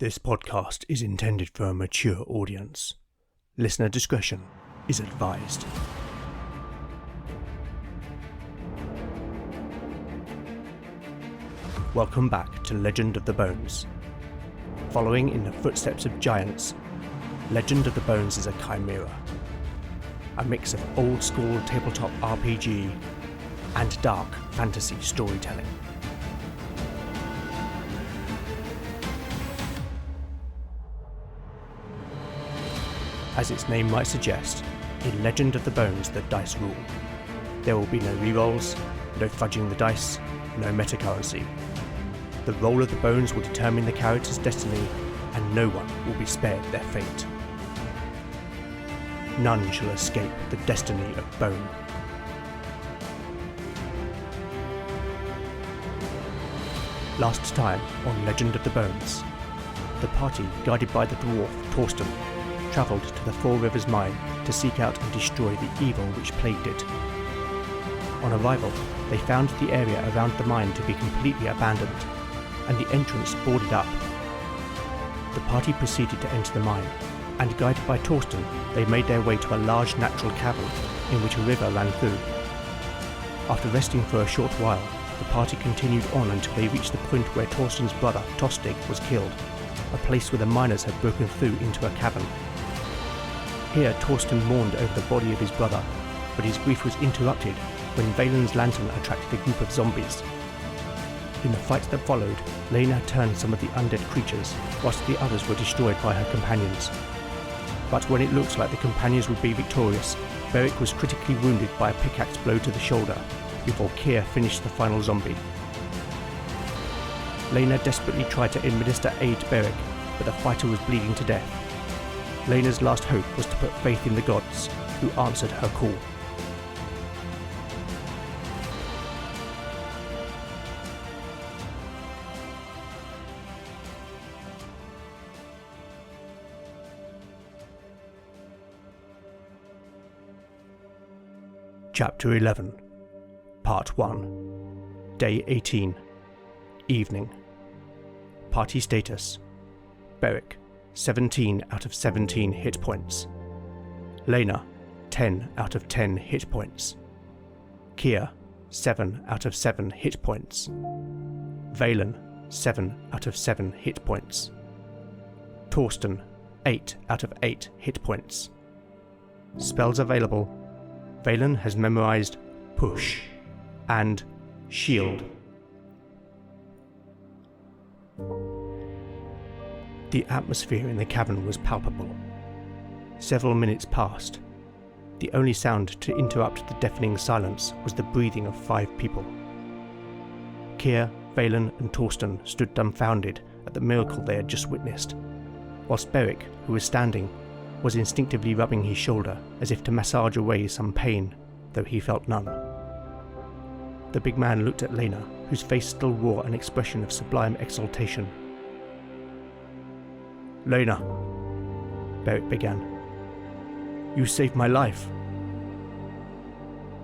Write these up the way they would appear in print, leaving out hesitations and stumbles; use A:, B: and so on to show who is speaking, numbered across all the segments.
A: This podcast is intended for a mature audience. Listener discretion is advised. Welcome back to Legend of the Bones. Following in the footsteps of giants, Legend of the Bones is a chimera. A mix of old-school tabletop RPG and dark fantasy storytelling. As its name might suggest, in Legend of the Bones the dice rule. There will be no rerolls, no fudging the dice, no metacurrency. The roll of the bones will determine the character's destiny, and no one will be spared their fate. None shall escape the destiny of bone. Last time on Legend of the Bones, the party, guided by the dwarf Torsten, travelled to the Four Rivers Mine to seek out and destroy the evil which plagued it. On arrival, they found the area around the mine to be completely abandoned, and the entrance boarded up. The party proceeded to enter the mine, and guided by Torsten, they made their way to a large natural cavern in which a river ran through. After resting for a short while, the party continued on until they reached the point where Torsten's brother, Tostig, was killed, a place where the miners had broken through into a cavern. Here Torsten mourned over the body of his brother, but his grief was interrupted when Valen's lantern attracted a group of zombies. In the fight that followed, Lena turned some of the undead creatures, whilst the others were destroyed by her companions. But when it looked like the companions would be victorious, Beric was critically wounded by a pickaxe blow to the shoulder, before Keir finished the final zombie. Lena desperately tried to administer aid to Beric, but the fighter was bleeding to death. Lena's last hope was to put faith in the gods, who answered her call. Chapter 11, Part 1, Day 18, Evening. Party status: Beric, 17 out of 17 hit points. Lena, 10 out of 10 hit points. Keir, 7 out of 7 hit points. Valen, 7 out of 7 hit points. Torsten, 8 out of 8 hit points. Spells available: Valen has memorized Push and Shield. The atmosphere in the cavern was palpable. Several minutes passed. The only sound to interrupt the deafening silence was the breathing of 5 people. Keir, Valen and Torsten stood dumbfounded at the miracle they had just witnessed, whilst Beric, who was standing, was instinctively rubbing his shoulder as if to massage away some pain, though he felt none. The big man looked at Lena, whose face still wore an expression of sublime exultation. "Lena," Beric began, "you saved my life."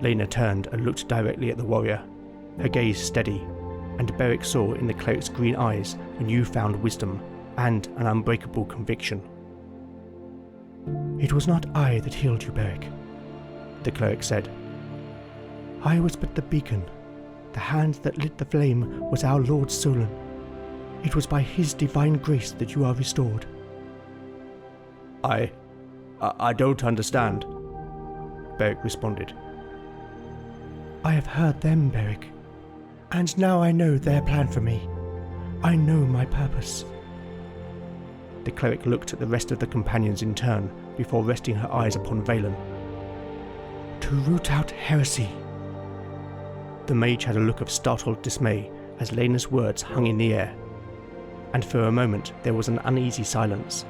A: Lena turned and looked directly at the warrior, her gaze steady, and Beric saw in the cleric's green eyes a newfound wisdom and an unbreakable conviction. "It was not I that healed you, Beric," the cleric said. "I was but the beacon. The hand that lit the flame was our Lord Solon. It was by his divine grace that you are restored." I don't understand," Beric responded. "I have heard them, Beric, and now I know their plan for me. I know my purpose." The cleric looked at the rest of the companions in turn before resting her eyes upon Valen. "To root out heresy." The mage had a look of startled dismay as Lena's words hung in the air, and for a moment there was an uneasy silence.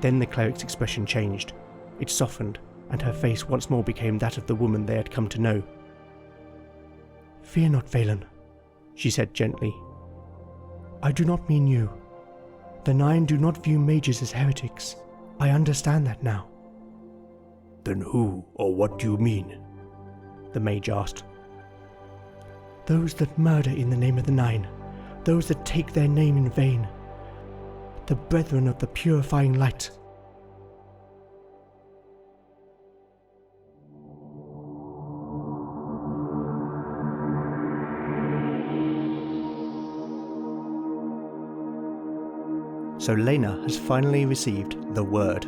A: Then the cleric's expression changed. It softened, and her face once more became that of the woman they had come to know. "Fear not, Valen," she said gently. "I do not mean you. The Nine do not view mages as heretics. I understand that now." "Then who or what do you mean?" the mage asked. "Those that murder in the name of the Nine, those that take their name in vain. the brethren of the purifying light. So Lena has finally received the Word,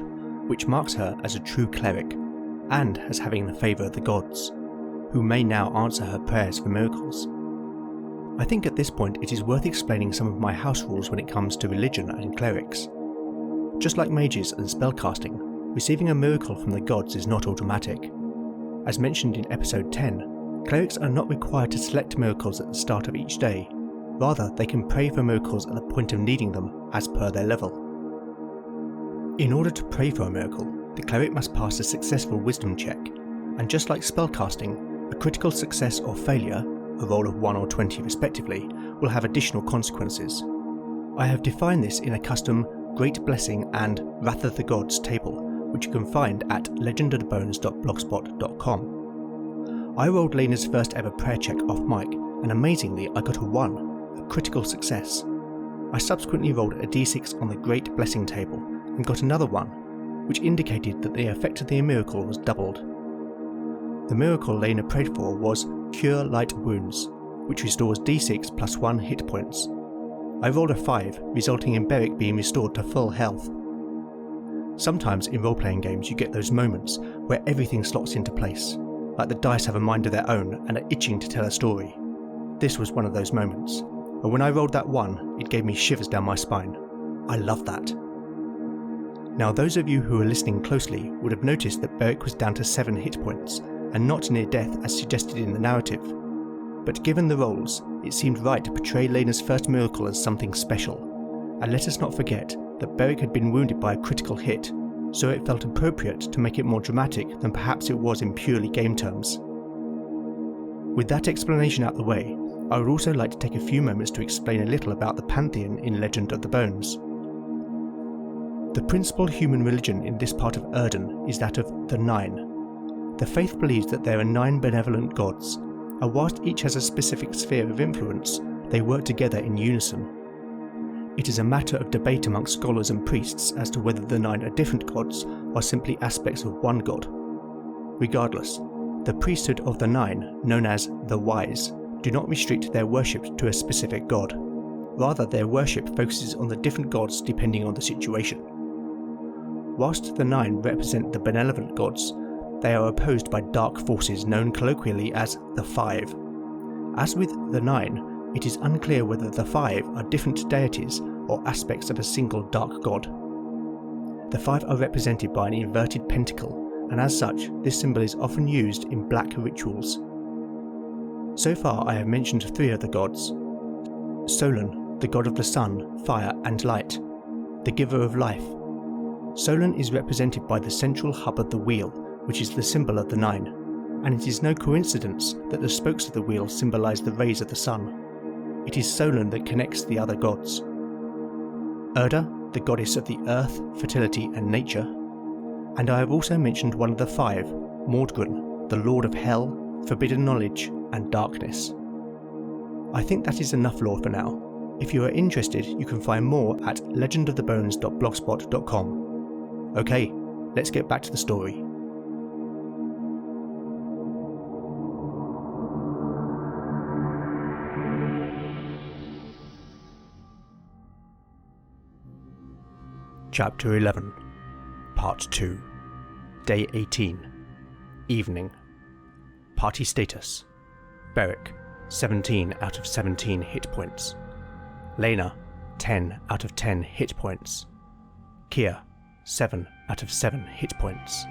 A: which marks her as a true cleric, and as having the favour of the gods, who may now answer her prayers for miracles. I think at this point it is worth explaining some of my house rules when it comes to religion and clerics. Just like mages and spellcasting, receiving a miracle from the gods is not automatic. As mentioned in episode 10, clerics are not required to select miracles at the start of each day. Rather, they can pray for miracles at the point of needing them as per their level. In order to pray for a miracle, the cleric must pass a successful wisdom check, and just like spellcasting, a critical success or failure, a roll of 1 or 20 respectively, will have additional consequences. I have defined this in a custom Great Blessing and Wrath of the Gods table, which you can find at legendofthebones.blogspot.com. I rolled Lena's first ever prayer check off mic, and amazingly I got a 1. A critical success. I subsequently rolled a d6 on the Great Blessing table and got another 1, which indicated that the effect of the miracle was doubled. The miracle Lena prayed for was Cure Light Wounds, which restores d6 plus 1 hit points. I rolled a 5, resulting in Beric being restored to full health. Sometimes in role-playing games you get those moments where everything slots into place, like the dice have a mind of their own and are itching to tell a story. This was one of those moments. But when I rolled that 1, it gave me shivers down my spine. I love that. Now those of you who are listening closely would have noticed that Beric was down to 7 hit points, and not near death as suggested in the narrative. But given the roles, it seemed right to portray Lena's first miracle as something special, and let us not forget that Beric had been wounded by a critical hit, so it felt appropriate to make it more dramatic than perhaps it was in purely game terms. With that explanation out the way, I would also like to take a few moments to explain a little about the pantheon in Legend of the Bones. The principal human religion in this part of Erden is that of the Nine. The faith believes that there are 9 benevolent gods, and whilst each has a specific sphere of influence, they work together in unison. It is a matter of debate amongst scholars and priests as to whether the 9 are different gods or simply aspects of one god. Regardless, the priesthood of the 9, known as the Wise, do not restrict their worship to a specific god. Rather, their worship focuses on the different gods depending on the situation. Whilst the 9 represent the benevolent gods, they are opposed by dark forces known colloquially as the 5. As with the 9, it is unclear whether the 5 are different deities or aspects of a single dark god. The 5 are represented by an inverted pentacle, and as such, this symbol is often used in black rituals. So far I have mentioned 3 of the gods. Solon, the god of the sun, fire and light, the giver of life. Solon is represented by the central hub of the wheel, which is the symbol of the 9, and it is no coincidence that the spokes of the wheel symbolise the rays of the sun. It is Solon that connects the other gods. Erda, the goddess of the earth, fertility and nature. And I have also mentioned one of the 5, Mordgren, the lord of hell, forbidden knowledge and darkness. I think that is enough lore for now. If you are interested, you can find more at legendofthebones.blogspot.com. Okay, let's get back to the story. Chapter 11, Part 2, Day 18, Evening. Party status: Beric, 17 out of 17 hit points. Lena, 10 out of 10 hit points. Kia, 7 out of 7 hit points.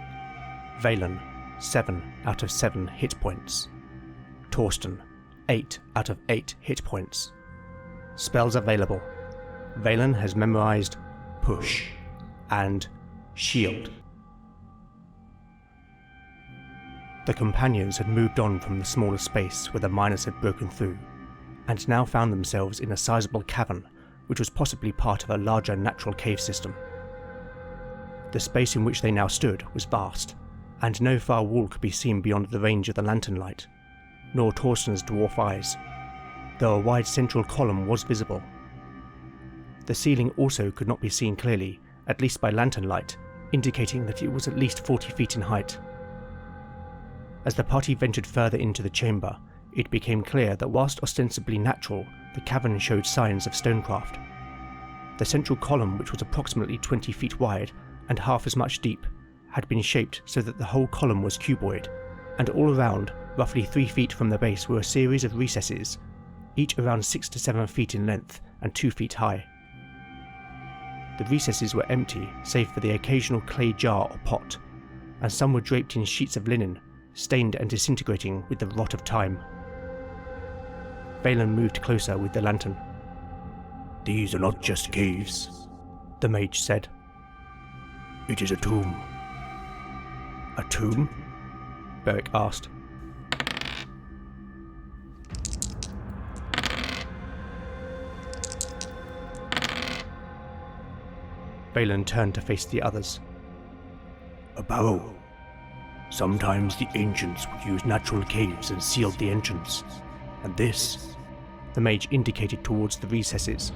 A: Valen, 7 out of 7 hit points. Torsten, 8 out of 8 hit points. Spells available: Valen has memorized Push and Shield. The companions had moved on from the smaller space where the miners had broken through, and now found themselves in a sizable cavern which was possibly part of a larger natural cave system. The space in which they now stood was vast, and no far wall could be seen beyond the range of the lantern light, nor Torsten's dwarf eyes, though a wide central column was visible. The ceiling also could not be seen clearly, at least by lantern light, indicating that it was at least 40 feet in height. As the party ventured further into the chamber, it became clear that whilst ostensibly natural, the cavern showed signs of stonecraft. The central column, which was approximately 20 feet wide and half as much deep, had been shaped so that the whole column was cuboid, and all around, roughly 3 feet from the base, were a series of recesses, each around 6 to 7 feet in length and 2 feet high. The recesses were empty, save for the occasional clay jar or pot, and some were draped in sheets of linen, stained and disintegrating with the rot of time. Valen moved closer with the lantern.
B: "These are not just caves,"
A: the mage said.
B: "It is a tomb."
A: "A tomb?" Beric asked. Valen turned to face the others.
B: "A barrow. Sometimes the ancients would use natural caves and sealed the entrance. And this,"
A: the mage indicated towards the recesses.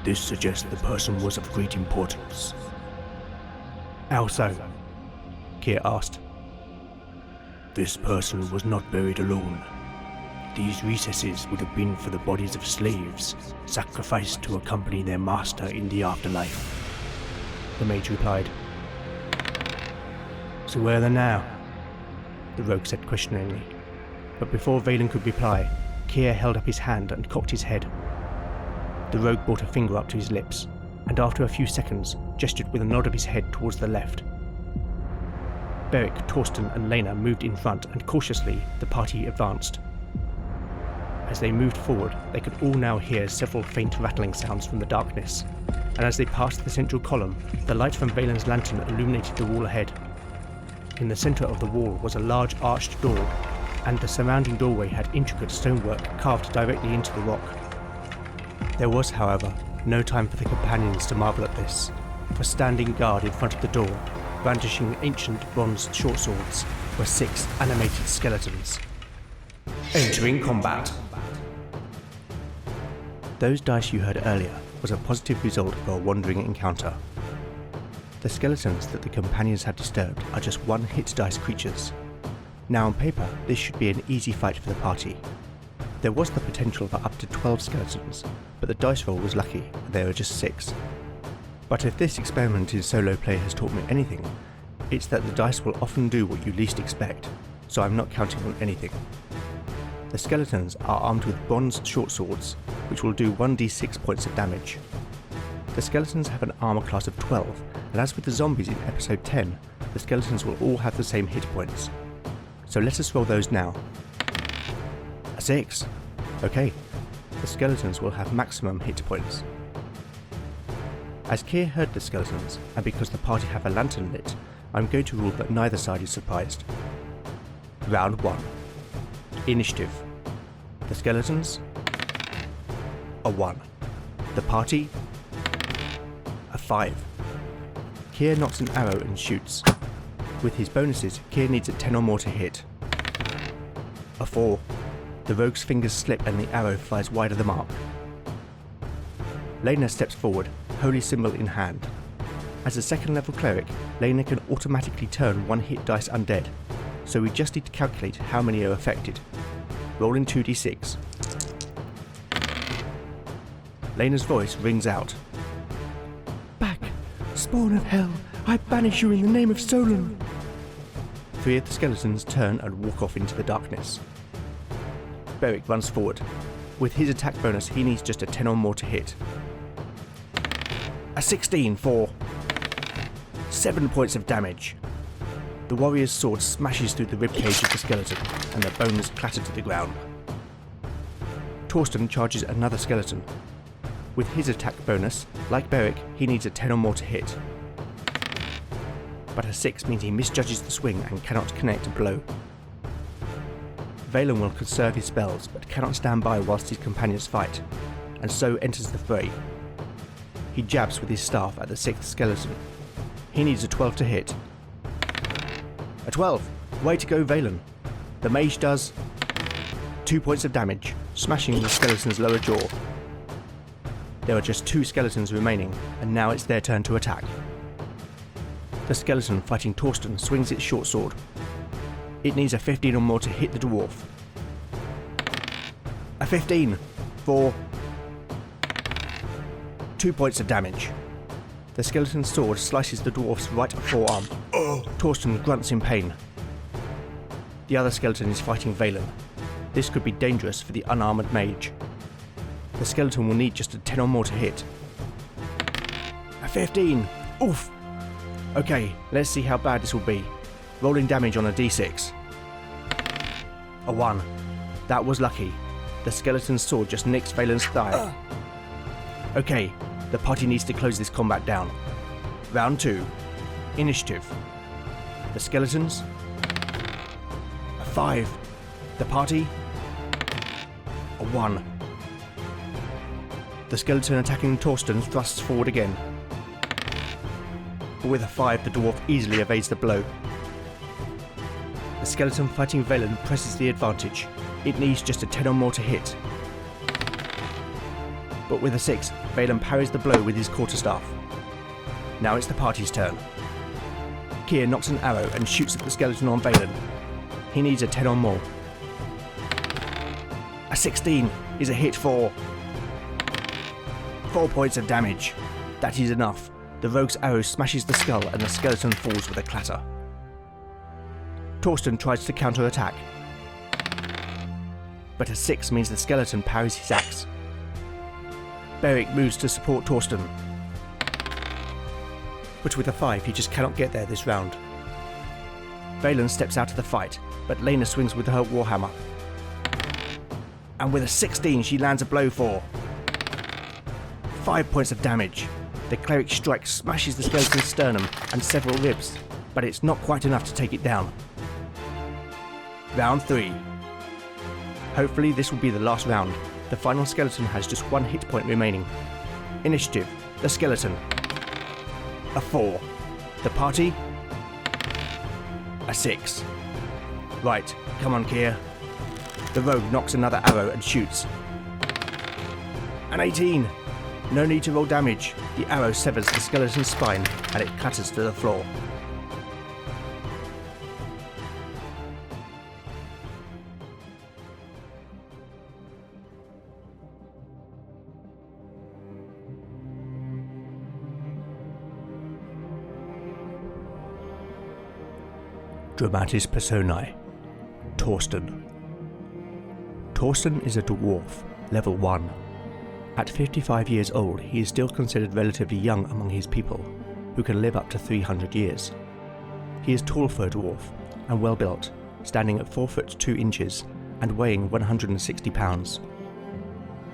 B: "This suggests the person was of great importance."
A: "How so?" Keir asked.
B: "This person was not buried alone. These recesses would have been for the bodies of slaves, sacrificed to accompany their master in the afterlife,"
A: the mage replied.
B: "So where are they now?"
A: the rogue said questioningly. But before Valen could reply, Keir held up his hand and cocked his head. The rogue brought a finger up to his lips, and after a few seconds gestured with a nod of his head towards the left. Beric, Torsten and Lena moved in front, and cautiously the party advanced. As they moved forward, they could all now hear several faint rattling sounds from the darkness, and as they passed the central column, the light from Valen's lantern illuminated the wall ahead. In the centre of the wall was a large arched door, and the surrounding doorway had intricate stonework carved directly into the rock. There was, however, no time for the companions to marvel at this, for standing guard in front of the door, brandishing ancient bronze short swords, were 6 animated skeletons.
C: Entering combat.
A: Those dice you heard earlier was a positive result for a wandering encounter. The skeletons that the companions have disturbed are just 1-hit dice creatures. Now on paper, this should be an easy fight for the party. There was the potential for up to 12 skeletons, but the dice roll was lucky and there were just 6. But if this experiment in solo play has taught me anything, it's that the dice will often do what you least expect, so I'm not counting on anything. The skeletons are armed with bronze short swords, which will do 1d6 points of damage. The skeletons have an armor class of 12, and as with the zombies in episode 10, the skeletons will all have the same hit points. So let us roll those now. A 6. Okay, the skeletons will have maximum hit points. As Keir heard the skeletons, and because the party have a lantern lit, I'm going to rule that neither side is surprised. Round 1. Initiative. The skeletons, a 1. The party, a 5. Keir knocks an arrow and shoots. With his bonuses, Keir needs a 10 or more to hit. A 4. The rogue's fingers slip and the arrow flies wide of the mark. Lena steps forward, holy symbol in hand. As a second level cleric, Lena can automatically turn 1-hit dice undead, so we just need to calculate how many are affected. Rolling 2d6. Lena's voice rings out.
D: Back, spawn of hell, I banish you in the name of Solon.
A: 3 of the skeletons turn and walk off into the darkness. Beric runs forward. With his attack bonus, he needs just a 10 or more to hit. A 16 for 7 points of damage. The warrior's sword smashes through the ribcage of the skeleton, and the bones clatter to the ground. Torsten charges another skeleton. With his attack bonus, like Beric, he needs a 10 or more to hit. But a 6 means he misjudges the swing and cannot connect a blow. Valen will conserve his spells, but cannot stand by whilst his companions fight, and so enters the fray. He jabs with his staff at the 6th skeleton. He needs a 12 to hit. A 12! Way to go, Valen! The mage does 2 points of damage, smashing the skeleton's lower jaw. There are just 2 skeletons remaining, and now it's their turn to attack. The skeleton fighting Torsten swings its short sword. It needs a 15 or more to hit the dwarf. A 15 for 2 points of damage. The skeleton's sword slices the dwarf's right forearm. Torsten grunts in pain. The other skeleton is fighting Valen. This could be dangerous for the unarmoured mage. The skeleton will need just a 10 or more to hit. A 15! Oof! Okay, let's see how bad this will be. Rolling damage on a d6. A 1. That was lucky. The skeleton's sword just nicks Valen's thigh. Okay, the party needs to close this combat down. Round 2. Initiative. The skeletons. A 5. The party. A 1. The skeleton attacking Torsten thrusts forward again. But with a 5, the dwarf easily evades the blow. The skeleton fighting Valen presses the advantage. It needs just a 10 or more to hit. But with a 6, Valen parries the blow with his quarterstaff. Now it's the party's turn. Kier knocks an arrow and shoots at the skeleton on Valen. He needs a 10 or more. A 16 is a hit for 4 points of damage. That is enough. The rogue's arrow smashes the skull and the skeleton falls with a clatter. Torsten tries to counter-attack. But a 6 means the skeleton parries his axe. Beric moves to support Torsten. But with a 5, he just cannot get there this round. Valen steps out of the fight, but Lena swings with her warhammer. And with a 16, she lands a blow for 5 points of damage. The cleric's strike smashes the skeleton's sternum and several ribs, but it's not quite enough to take it down. Round 3. Hopefully this will be the last round. The final skeleton has just 1 hit point remaining. Initiative. The skeleton. A 4. The party. A 6. Right, come on Kier. The rogue knocks another arrow and shoots. An 18. No need to roll damage. The arrow severs the skeleton's spine and it clatters to the floor. Dramatis Personae. Torsten. Torsten is a dwarf, level 1. At 55 years old, he is still considered relatively young among his people, who can live up to 300 years. He is tall for a dwarf, and well built, standing at 4 foot 2 inches and weighing 160 pounds.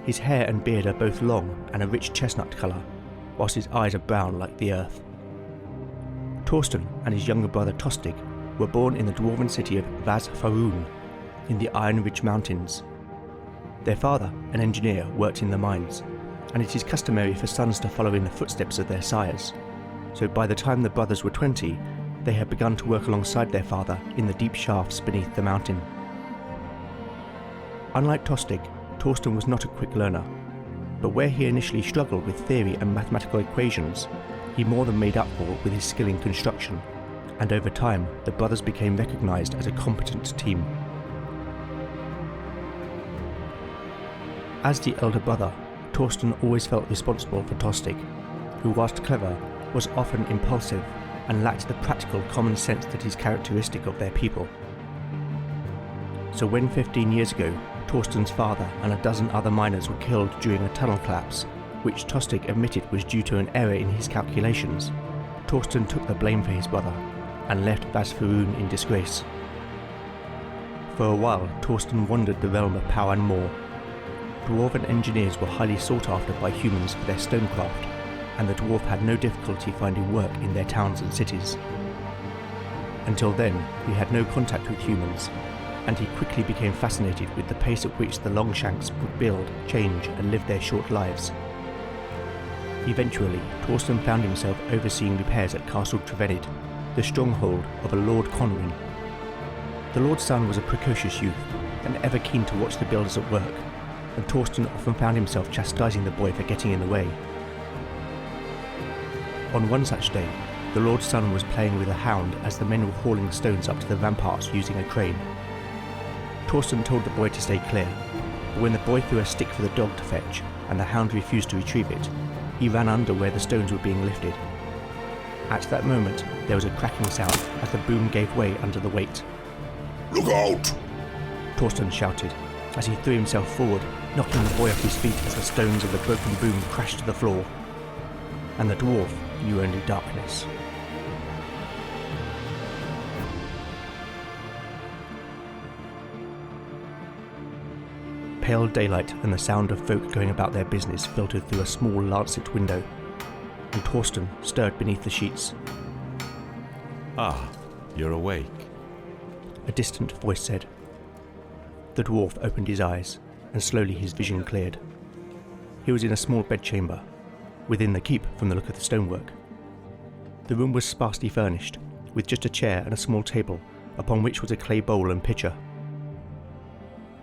A: His hair and beard are both long and a rich chestnut colour, whilst his eyes are brown like the earth. Torsten and his younger brother Tostig were born in the dwarven city of Vaz Faroon, in the Iron Ridge Mountains. Their father, an engineer, worked in the mines, and it is customary for sons to follow in the footsteps of their sires, so by the time the brothers were 20, they had begun to work alongside their father in the deep shafts beneath the mountain. Unlike Tostig, Torsten was not a quick learner, but where he initially struggled with theory and mathematical equations, he more than made up for with his skill in construction, and over time the brothers became recognised as a competent team. As the elder brother, Torsten always felt responsible for Tostig, who whilst clever, was often impulsive and lacked the practical common sense that is characteristic of their people. So when 15 years ago, Torsten's father and a dozen other miners were killed during a tunnel collapse, which Tostig admitted was due to an error in his calculations, Torsten took the blame for his brother and left Vaz Faroon in disgrace. For a while, Torsten wandered the realm of power and more. Dwarven engineers were highly sought after by humans for their stonecraft, and the dwarf had no difficulty finding work in their towns and cities. Until then, he had no contact with humans, and he quickly became fascinated with the pace at which the Longshanks would build, change, and live their short lives. Eventually, Torsten found himself overseeing repairs at Castle Trevenid, the stronghold of a Lord Conrin. The Lord's son was a precocious youth, and ever keen to watch the builders at work, and Torsten often found himself chastising the boy for getting in the way. On one such day, the Lord's son was playing with a hound as the men were hauling stones up to the ramparts using a crane. Torsten told the boy to stay clear, but when the boy threw a stick for the dog to fetch and the hound refused to retrieve it, he ran under where the stones were being lifted. At that moment, there was a cracking sound as the boom gave way under the weight.
E: Look out!
A: Torsten shouted as he threw himself forward, knocking the boy off his feet as the stones of the broken boom crashed to the floor. And the dwarf knew only darkness. Pale daylight and the sound of folk going about their business filtered through a small lancet window, and Torsten stirred beneath the sheets.
F: Ah, you're awake.
A: A distant voice said. The dwarf opened his eyes, and slowly his vision cleared. He was in a small bedchamber, within the keep from the look of the stonework. The room was sparsely furnished, with just a chair and a small table, upon which was a clay bowl and pitcher.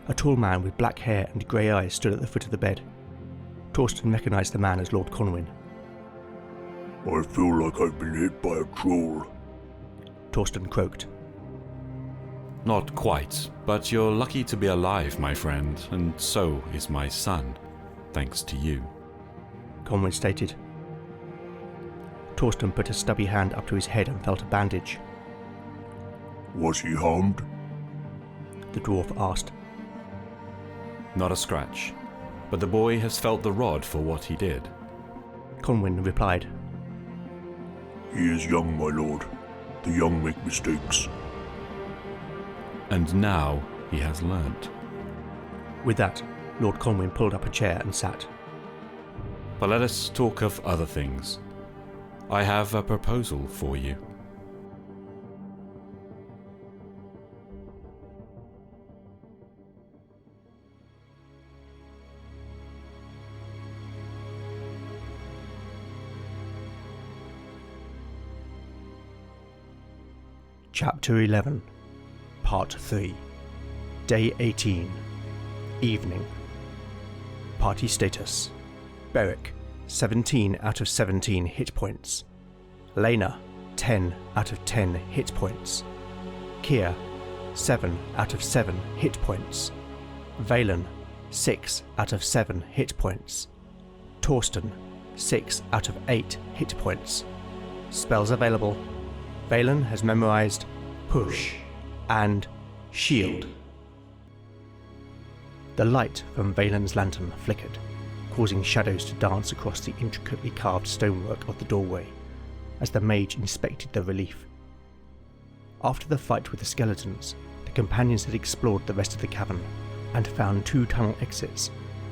A: A tall man with black hair and grey eyes stood at the foot of the bed. Torsten recognised the man as Lord Conwyn.
E: I feel like I've been hit by a troll.
A: Torsten croaked.
F: Not quite, but you're lucky to be alive, my friend, and so is my son, thanks to you.
A: Conwyn stated. Torsten put a stubby hand up to his head and felt a bandage.
E: Was he harmed?
A: The dwarf asked.
F: Not a scratch, but the boy has felt the rod for what he did.
A: Conwyn replied.
E: He is young, my lord. The young make mistakes.
F: And now he has learnt.
A: With that, Lord Conwyn pulled up a chair and sat.
F: But let us talk of other things. I have a proposal for you.
A: Chapter 11, Part 3, Day 18, Evening. Party status. Beric, 17 out of 17 hit points. Lena, 10 out of 10 hit points. Kier, 7 out of 7 hit points. Valen, 6 out of 7 hit points. Torsten, 6 out of 8 hit points. Spells available. Valen has memorized Push and Shield. The light from Valen's lantern flickered, causing shadows to dance across the intricately carved stonework of the doorway as the mage inspected the relief. After the fight with the skeletons, the companions had explored the rest of the cavern and found 2 tunnel exits,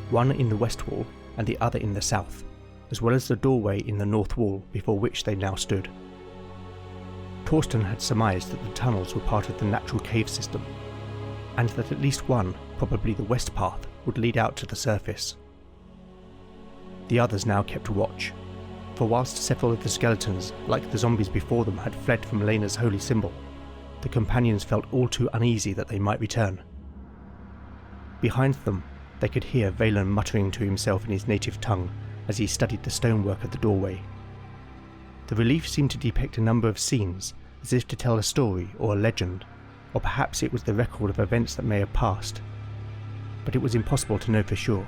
A: one in the west wall and the other in the south, as well as the doorway in the north wall before which they now stood. Torsten had surmised that the tunnels were part of the natural cave system, and that at least one, probably the west path, would lead out to the surface. The others now kept watch, for whilst several of the skeletons, like the zombies before them, had fled from Lena's holy symbol, the companions felt all too uneasy that they might return. Behind them, they could hear Valen muttering to himself in his native tongue as he studied the stonework of the doorway. The relief seemed to depict a number of scenes, as if to tell a story or a legend, or perhaps it was the record of events that may have passed, but it was impossible to know for sure.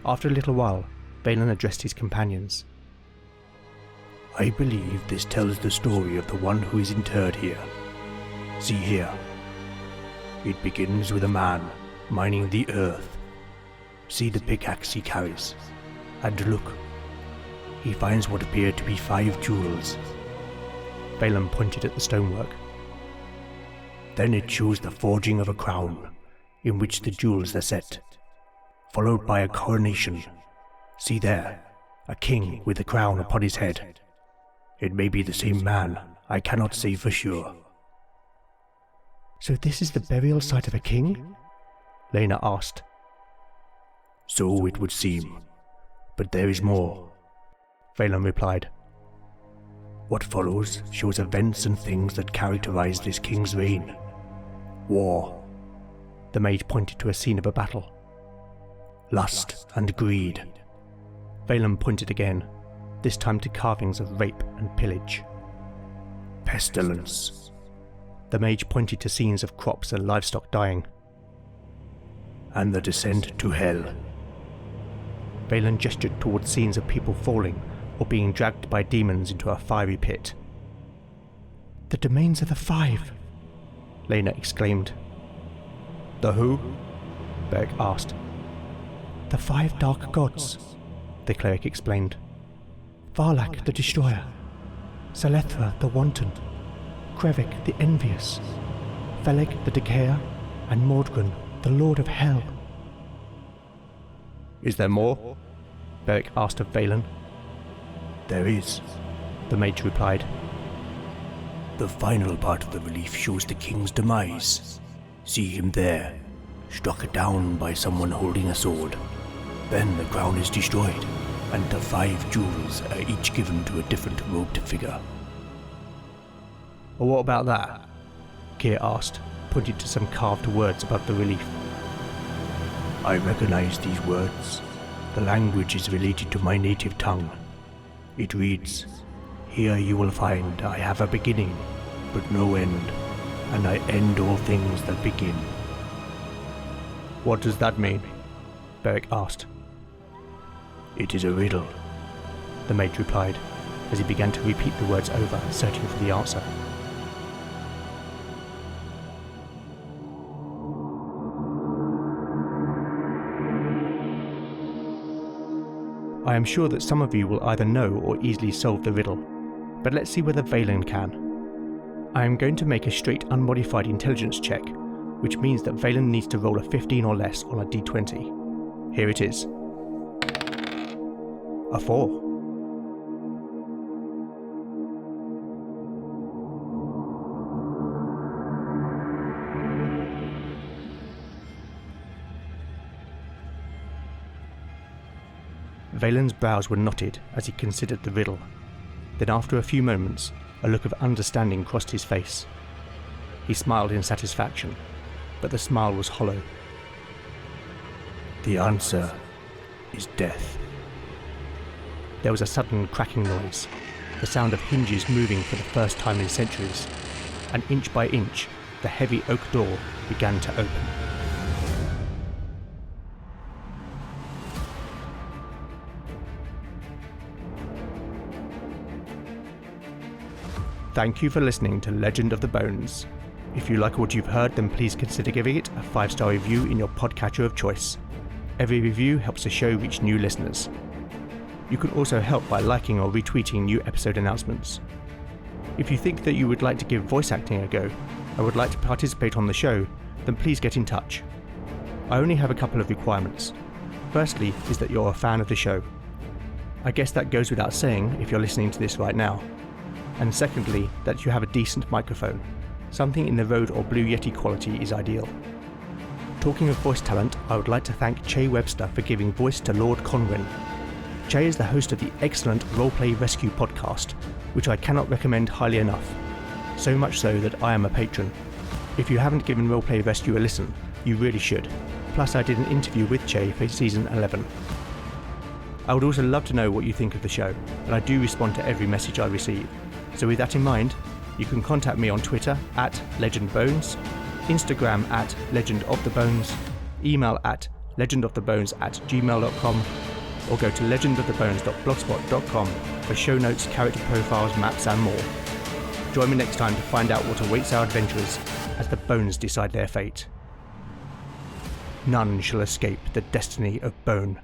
A: After a little while, Valen addressed his companions.
B: I believe this tells the story of the one who is interred here. See here. It begins with a man mining the earth. See the pickaxe he carries, and look. He finds what appear to be 5 jewels.
A: Valen pointed at the stonework.
B: Then it shows the forging of a crown, in which the jewels are set, followed by a coronation. See there, a king with a crown upon his head. It may be the same man, I cannot say for sure.
A: So this is the burial site of a king? Lena asked.
B: So it would seem, but there is more.
A: Valen replied.
B: What follows shows events and things that characterize this king's reign. War.
A: The mage pointed to a scene of a battle.
B: lust and greed.
A: Valen pointed again, this time to carvings of rape and pillage.
B: Pestilence.
A: The mage pointed to scenes of crops and livestock dying.
B: And the descent to hell.
A: Valen gestured towards scenes of people falling or being dragged by demons into a fiery pit.
D: The domains of the Five,
A: Lena exclaimed.
B: The who?
A: Beric asked.
D: The 5 dark gods,
A: The cleric explained.
D: Varlak the Destroyer, Selethra the Wanton, Krevik the Envious, Feleg the Decayer, and Mordgren the Lord of Hell.
A: Is there more? Beric asked of Valen.
B: There is,
A: The mage replied.
B: The final part of the relief shows the king's demise. See him there, struck down by someone holding a sword. Then the crown is destroyed, and the 5 jewels are each given to a different robed figure.
A: Or what about that? Keir asked, pointing to some carved words above the relief.
B: I recognize these words. The language is related to my native tongue. It reads, "Here you will find I have a beginning, but no end, and I end all things that begin."
A: What does that mean? Beric asked.
B: It is a riddle.
A: The mage replied, as he began to repeat the words over, searching for the answer. I am sure that some of you will either know or easily solve the riddle, but let's see whether Valen can. I am going to make a straight unmodified intelligence check, which means that Valen needs to roll a 15 or less on a d20. Here it is. A 4. Valen's brows were knotted as he considered the riddle. Then after a few moments, a look of understanding crossed his face. He smiled in satisfaction, but the smile was hollow.
B: The answer is death.
A: There was a sudden cracking noise, the sound of hinges moving for the first time in centuries, and inch by inch, the heavy oak door began to open. Thank you for listening to Legend of the Bones. If you like what you've heard, then please consider giving it a 5-star review in your podcatcher of choice. Every review helps the show reach new listeners. You can also help by liking or retweeting new episode announcements. If you think that you would like to give voice acting a go, or would like to participate on the show, then please get in touch. I only have a couple of requirements. Firstly is that you're a fan of the show. I guess that goes without saying if you're listening to this right now. And secondly, that you have a decent microphone. Something in the Rode or Blue Yeti quality is ideal. Talking of voice talent, I would like to thank Che Webster for giving voice to Lord Conrin. Che is the host of the excellent Roleplay Rescue podcast, which I cannot recommend highly enough. So much so that I am a patron. If you haven't given Roleplay Rescue a listen, you really should. Plus I did an interview with Che for season 11. I would also love to know what you think of the show, and I do respond to every message I receive. So with that in mind, you can contact me on Twitter at LegendBones, Instagram at LegendOfTheBones, email at legendofthebones@gmail.com, or go to legendofthebones.blogspot.com for show notes, character profiles, maps and more. Join me next time to find out what awaits our adventurers as the bones decide their fate. None shall escape the destiny of bone.